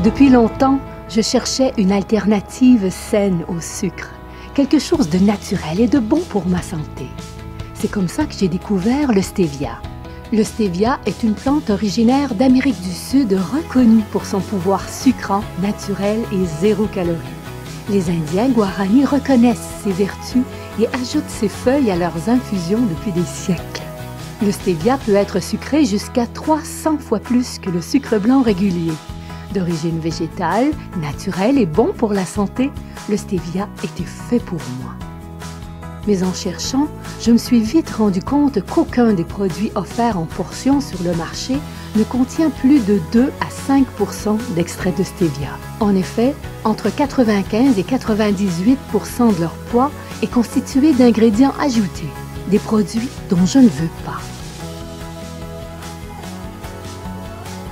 Depuis longtemps, je cherchais une alternative saine au sucre, quelque chose de naturel et de bon pour ma santé. C'est comme ça que j'ai découvert le stevia. Le stevia est une plante originaire d'Amérique du Sud reconnue pour son pouvoir sucrant, naturel et zéro calorie. Les Indiens Guarani reconnaissent ses vertus et ajoutent ses feuilles à leurs infusions depuis des siècles. Le stevia peut être sucré jusqu'à 300 fois plus que le sucre blanc régulier. D'origine végétale, naturel et bon pour la santé, le stevia était fait pour moi. Mais en cherchant, je me suis vite rendu compte qu'aucun des produits offerts en portions sur le marché ne contient plus de 2 à 5 % d'extrait de stevia. En effet, entre 95 et 98 % de leur poids est constitué d'ingrédients ajoutés, des produits dont je ne veux pas.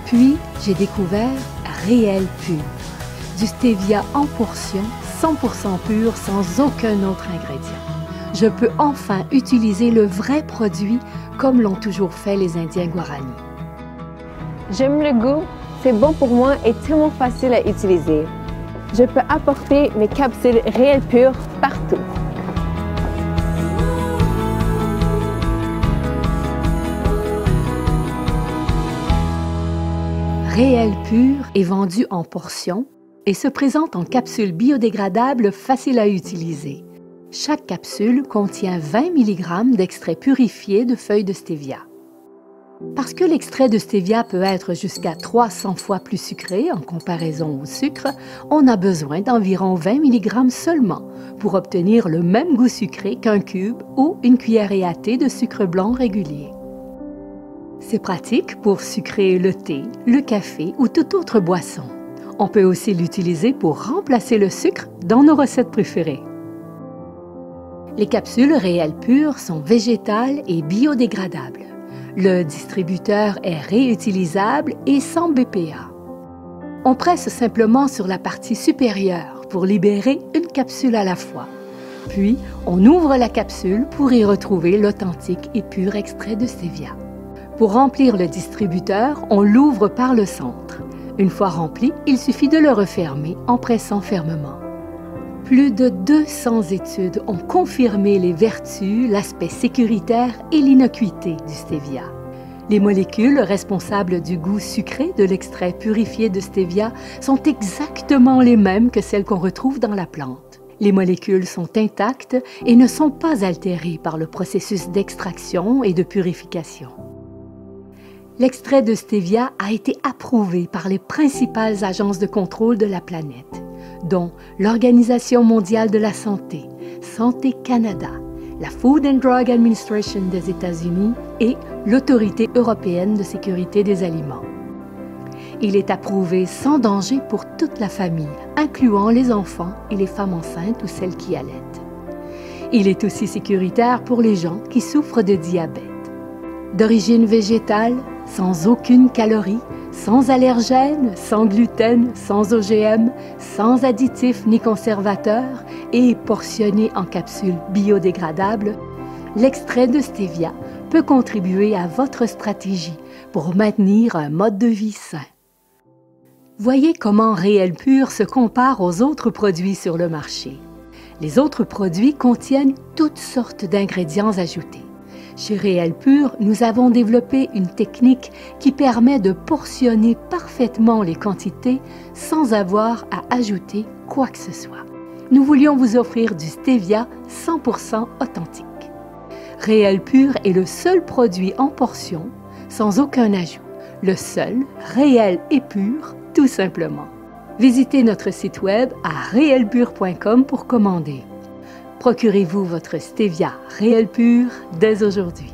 Puis, j'ai découvert Réel Pur, du stevia en portions, 100% pur, sans aucun autre ingrédient. Je peux enfin utiliser le vrai produit comme l'ont toujours fait les Indiens Guarani. J'aime le goût, c'est bon pour moi et tellement facile à utiliser. Je peux apporter mes capsules Réel Pur partout. Réel Pur est vendu en portions et se présente en capsules biodégradables faciles à utiliser. Chaque capsule contient 20 mg d'extrait purifié de feuilles de stevia. Parce que l'extrait de stevia peut être jusqu'à 300 fois plus sucré en comparaison au sucre, on a besoin d'environ 20 mg seulement pour obtenir le même goût sucré qu'un cube ou une cuillerée à thé de sucre blanc régulier. C'est pratique pour sucrer le thé, le café ou toute autre boisson. On peut aussi l'utiliser pour remplacer le sucre dans nos recettes préférées. Les capsules Réel Pur sont végétales et biodégradables. Le distributeur est réutilisable et sans BPA. On presse simplement sur la partie supérieure pour libérer une capsule à la fois. Puis, on ouvre la capsule pour y retrouver l'authentique et pur extrait de stevia. Pour remplir le distributeur, on l'ouvre par le centre. Une fois rempli, il suffit de le refermer en pressant fermement. Plus de 200 études ont confirmé les vertus, l'aspect sécuritaire et l'innocuité du stevia. Les molécules responsables du goût sucré de l'extrait purifié de stevia sont exactement les mêmes que celles qu'on retrouve dans la plante. Les molécules sont intactes et ne sont pas altérées par le processus d'extraction et de purification. L'extrait de stevia a été approuvé par les principales agences de contrôle de la planète, dont l'Organisation mondiale de la santé, Santé Canada, la Food and Drug Administration des États-Unis et l'Autorité européenne de sécurité des aliments. Il est approuvé sans danger pour toute la famille, incluant les enfants et les femmes enceintes ou celles qui allaitent. Il est aussi sécuritaire pour les gens qui souffrent de diabète. D'origine végétale, sans aucune calorie, sans allergènes, sans gluten, sans OGM, sans additifs ni conservateurs et portionné en capsules biodégradables, l'extrait de stevia peut contribuer à votre stratégie pour maintenir un mode de vie sain. Voyez comment Réel Pur se compare aux autres produits sur le marché. Les autres produits contiennent toutes sortes d'ingrédients ajoutés. Chez Réel Pur, nous avons développé une technique qui permet de portionner parfaitement les quantités sans avoir à ajouter quoi que ce soit. Nous voulions vous offrir du stevia 100% authentique. Réel Pur est le seul produit en portion, sans aucun ajout. Le seul, réel et pur, tout simplement. Visitez notre site web à réelpur.com pour commander. Procurez-vous votre stevia Réel Pur dès aujourd'hui.